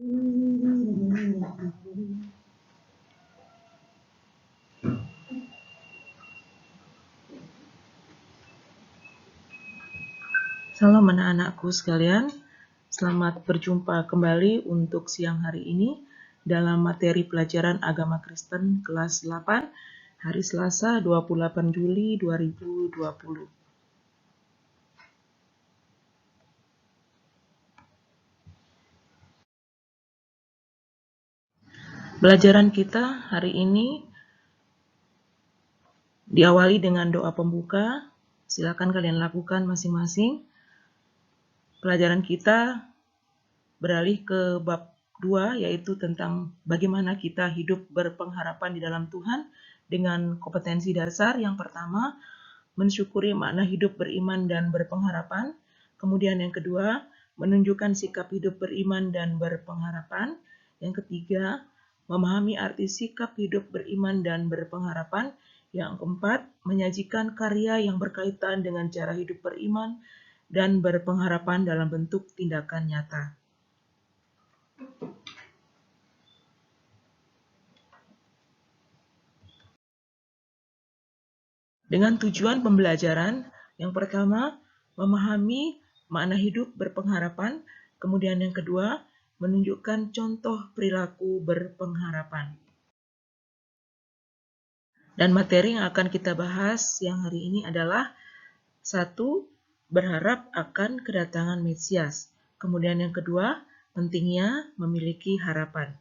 Salam anak-anakku sekalian, selamat berjumpa kembali untuk siang hari ini dalam materi pelajaran agama Kristen kelas 8, hari Selasa 28 Juli 2020. Pelajaran kita hari ini diawali dengan doa pembuka. Silakan kalian lakukan masing-masing. Pelajaran kita beralih ke bab 2, yaitu tentang bagaimana kita hidup berpengharapan di dalam Tuhan dengan kompetensi dasar. Yang pertama, mensyukuri makna hidup beriman dan berpengharapan. Kemudian yang kedua, menunjukkan sikap hidup beriman dan berpengharapan. Yang ketiga, memahami arti sikap hidup beriman dan berpengharapan. Yang keempat, menyajikan karya yang berkaitan dengan cara hidup beriman dan berpengharapan dalam bentuk tindakan nyata. Dengan tujuan pembelajaran, yang pertama, memahami makna hidup berpengharapan, kemudian yang kedua, menunjukkan contoh perilaku berpengharapan. Dan materi yang akan kita bahas siang hari ini adalah 1. Berharap akan kedatangan Mesias. Kemudian yang kedua, pentingnya memiliki harapan.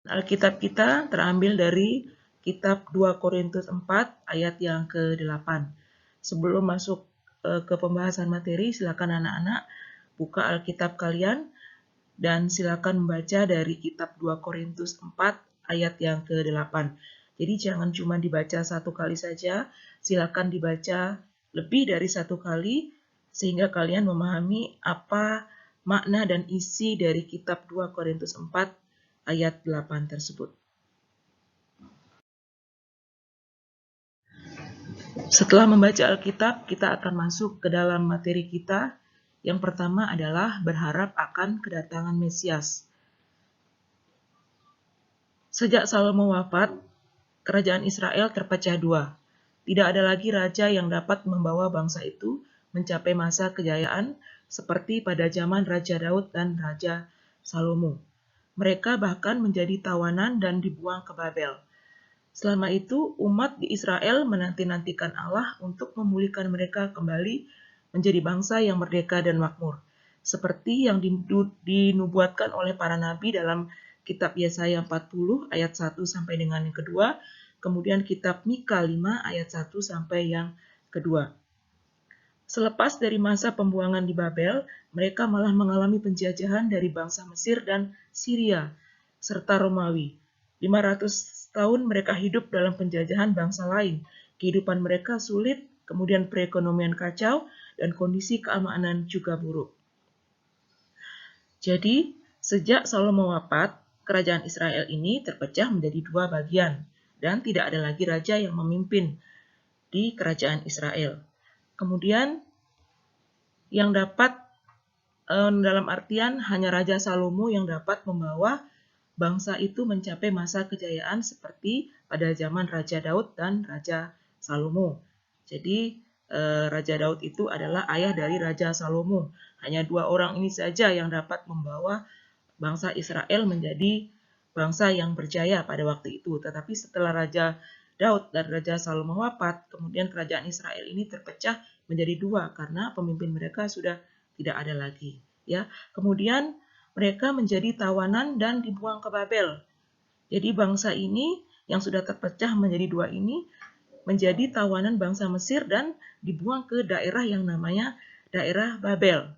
Alkitab kita terambil dari kitab 2 Korintus 4 ayat yang ke-8. Sebelum masuk ke pembahasan materi, silakan anak-anak buka Alkitab kalian dan silakan membaca dari kitab 2 Korintus 4 ayat yang ke-8. Jadi jangan cuma dibaca satu kali saja, silakan dibaca lebih dari satu kali sehingga kalian memahami apa makna dan isi dari kitab 2 Korintus 4 ayat 8 tersebut. Setelah membaca Alkitab, kita akan masuk ke dalam materi kita. Yang pertama adalah berharap akan kedatangan Mesias. Sejak Salomo wafat, kerajaan Israel terpecah dua. Tidak ada lagi raja yang dapat membawa bangsa itu mencapai masa kejayaan seperti pada zaman Raja Daud dan Raja Salomo. Mereka bahkan menjadi tawanan dan dibuang ke Babel. Selama itu, umat di Israel menanti-nantikan Allah untuk memulihkan mereka kembali menjadi bangsa yang merdeka dan makmur. Seperti yang dinubuatkan oleh para nabi dalam kitab Yesaya 40 ayat 1 sampai dengan yang kedua, kemudian kitab Mika 5 ayat 1 sampai yang kedua. Selepas dari masa pembuangan di Babel, mereka malah mengalami penjajahan dari bangsa Mesir dan Syria, serta Romawi. 500 tahun mereka hidup dalam penjajahan bangsa lain. Kehidupan mereka sulit, kemudian perekonomian kacau, dan kondisi keamanan juga buruk. Jadi, sejak Salomo wafat, kerajaan Israel ini terpecah menjadi dua bagian, dan tidak ada lagi raja yang memimpin di kerajaan Israel. Kemudian, yang dapat dalam artian hanya Raja Salomo yang dapat membawa bangsa itu mencapai masa kejayaan seperti pada zaman Raja Daud dan Raja Salomo. Jadi Raja Daud itu adalah ayah dari Raja Salomo. Hanya dua orang ini saja yang dapat membawa bangsa Israel menjadi bangsa yang berjaya pada waktu itu. Tetapi setelah Raja Daud dan Raja Salomo wafat, kemudian kerajaan Israel ini terpecah menjadi dua karena pemimpin mereka sudah tidak ada lagi. Ya, kemudian mereka menjadi tawanan dan dibuang ke Babel. Jadi bangsa ini yang sudah terpecah menjadi dua ini menjadi tawanan bangsa Mesir dan dibuang ke daerah yang namanya daerah Babel.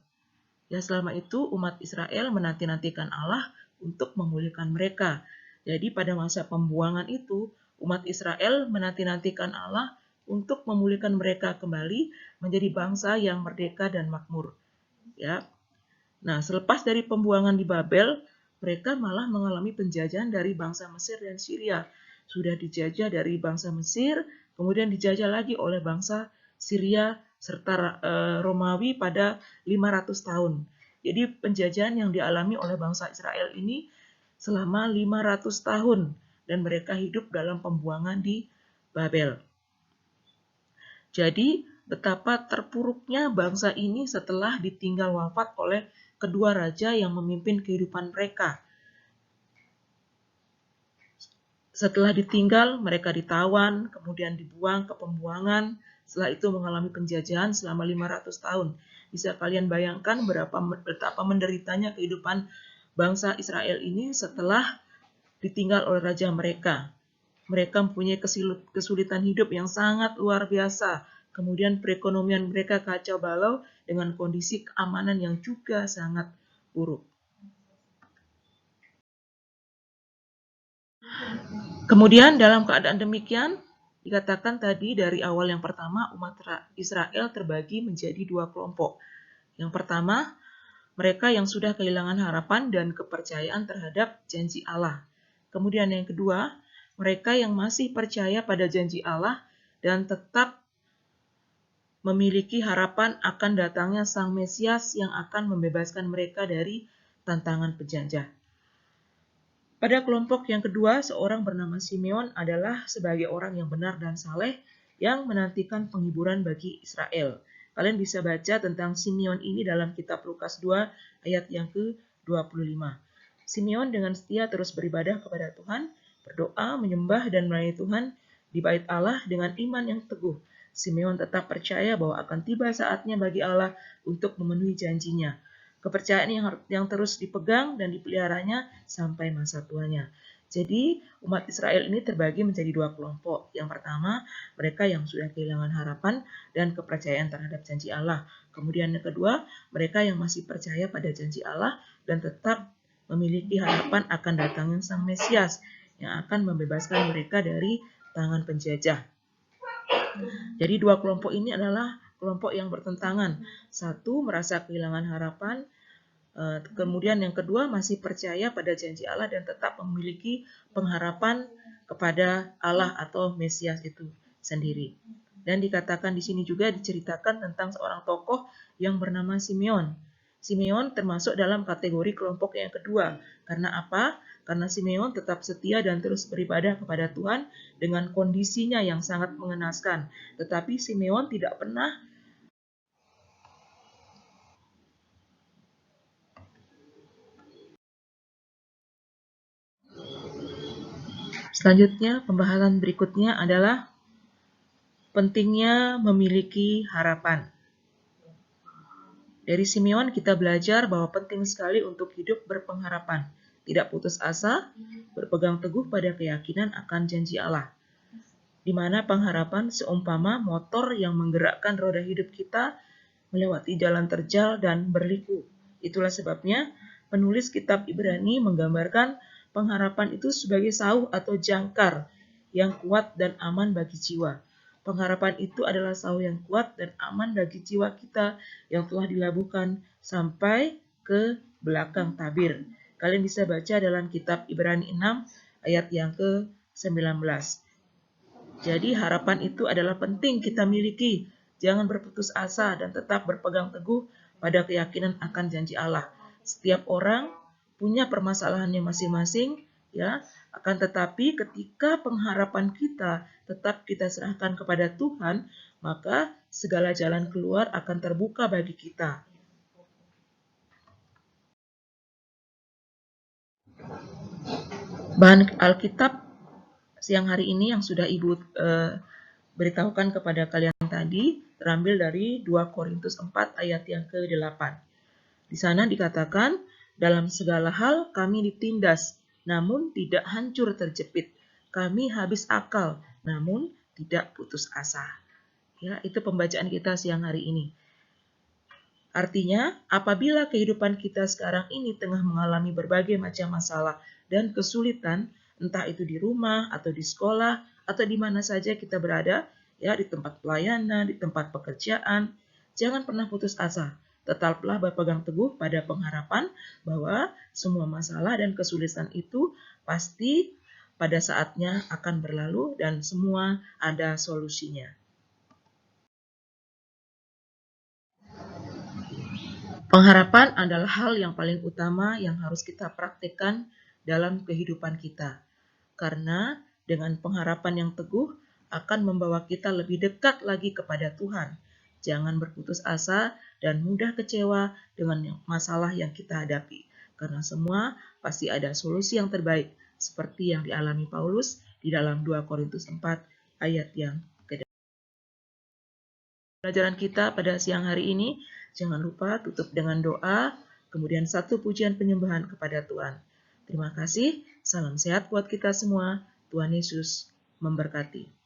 Ya, selama itu umat Israel menanti-nantikan Allah untuk memulihkan mereka. Jadi pada masa pembuangan itu, umat Israel menanti-nantikan Allah untuk memulihkan mereka kembali menjadi bangsa yang merdeka dan makmur. Ya. Nah, selepas dari pembuangan di Babel, mereka malah mengalami penjajahan dari bangsa Mesir dan Syria. Sudah dijajah dari bangsa Mesir, kemudian dijajah lagi oleh bangsa Syria serta Romawi pada 500 tahun. Jadi penjajahan yang dialami oleh bangsa Israel ini selama 500 tahun dan mereka hidup dalam pembuangan di Babel. Jadi betapa terpuruknya bangsa ini setelah ditinggal wafat oleh kedua raja yang memimpin kehidupan mereka. Setelah ditinggal, mereka ditawan, kemudian dibuang ke pembuangan, setelah itu mengalami penjajahan selama 500 tahun. Bisa kalian bayangkan betapa menderitanya kehidupan bangsa Israel ini setelah ditinggal oleh raja mereka. Mereka mempunyai kesulitan hidup yang sangat luar biasa. Kemudian perekonomian mereka kacau balau dengan kondisi keamanan yang juga sangat buruk. Kemudian dalam keadaan demikian, dikatakan tadi dari awal yang pertama umat Israel terbagi menjadi dua kelompok. Yang pertama, mereka yang sudah kehilangan harapan dan kepercayaan terhadap janji Allah. Kemudian yang kedua, mereka yang masih percaya pada janji Allah dan tetap memiliki harapan akan datangnya Sang Mesias yang akan membebaskan mereka dari tantangan penjajah. Pada kelompok yang kedua, seorang bernama Simeon adalah sebagai orang yang benar dan saleh yang menantikan penghiburan bagi Israel. Kalian bisa baca tentang Simeon ini dalam kitab Lukas 2 ayat yang ke-25. Simeon dengan setia terus beribadah kepada Tuhan, berdoa, menyembah dan melayani Tuhan di bait Allah dengan iman yang teguh. Simeon tetap percaya bahwa akan tiba saatnya bagi Allah untuk memenuhi janjinya. Kepercayaan yang terus dipegang dan dipeliharanya sampai masa tuanya. Jadi umat Israel ini terbagi menjadi dua kelompok. Yang pertama, mereka yang sudah kehilangan harapan dan kepercayaan terhadap janji Allah. Kemudian yang kedua, mereka yang masih percaya pada janji Allah dan tetap memiliki harapan akan datangnya Sang Mesias yang akan membebaskan mereka dari tangan penjajah. Jadi dua kelompok ini adalah kelompok yang bertentangan. Satu merasa kehilangan harapan, kemudian yang kedua masih percaya pada janji Allah dan tetap memiliki pengharapan kepada Allah atau Mesias itu sendiri. Dan dikatakan di sini juga diceritakan tentang seorang tokoh yang bernama Simeon. Simeon termasuk dalam kategori kelompok yang kedua. Karena apa? Karena Simeon tetap setia dan terus beribadah kepada Tuhan dengan kondisinya yang sangat mengenaskan. Tetapi Simeon tidak pernah Selanjutnya, pembahasan berikutnya adalah pentingnya memiliki harapan. Dari Simeon kita belajar bahwa penting sekali untuk hidup berpengharapan, tidak putus asa, berpegang teguh pada keyakinan akan janji Allah, di mana pengharapan seumpama motor yang menggerakkan roda hidup kita melewati jalan terjal dan berliku. Itulah sebabnya penulis kitab Ibrani menggambarkan pengharapan itu sebagai sauh atau jangkar yang kuat dan aman bagi jiwa. Pengharapan itu adalah sauh yang kuat dan aman bagi jiwa kita yang telah dilabuhkan sampai ke belakang tabir. Kalian bisa baca dalam kitab Ibrani 6 ayat yang ke-19. Jadi harapan itu adalah penting kita miliki. Jangan berputus asa dan tetap berpegang teguh pada keyakinan akan janji Allah. Setiap orang punya permasalahannya masing-masing, ya. Akan tetapi ketika pengharapan kita tetap kita serahkan kepada Tuhan, maka segala jalan keluar akan terbuka bagi kita. Bahan Alkitab siang hari ini yang sudah Ibu beritahukan kepada kalian tadi terambil dari 2 Korintus 4 ayat yang ke-8. Di sana dikatakan, dalam segala hal kami ditindas, namun tidak hancur terjepit. Kami habis akal, namun tidak putus asa. Ya, itu pembacaan kita siang hari ini. Artinya, apabila kehidupan kita sekarang ini tengah mengalami berbagai macam masalah dan kesulitan, entah itu di rumah atau di sekolah atau di mana saja kita berada, ya di tempat pelayanan, di tempat pekerjaan, jangan pernah putus asa. Tetaplah berpegang teguh pada pengharapan bahwa semua masalah dan kesulitan itu pasti pada saatnya akan berlalu dan semua ada solusinya. Pengharapan adalah hal yang paling utama yang harus kita praktekkan dalam kehidupan kita. Karena dengan pengharapan yang teguh akan membawa kita lebih dekat lagi kepada Tuhan. Jangan berputus asa dan mudah kecewa dengan masalah yang kita hadapi. Karena semua pasti ada solusi yang terbaik, seperti yang dialami Paulus di dalam 2 Korintus 4 ayat yang ke-8. Pelajaran kita pada siang hari ini, jangan lupa tutup dengan doa, kemudian satu pujian penyembahan kepada Tuhan. Terima kasih, salam sehat buat kita semua. Tuhan Yesus memberkati.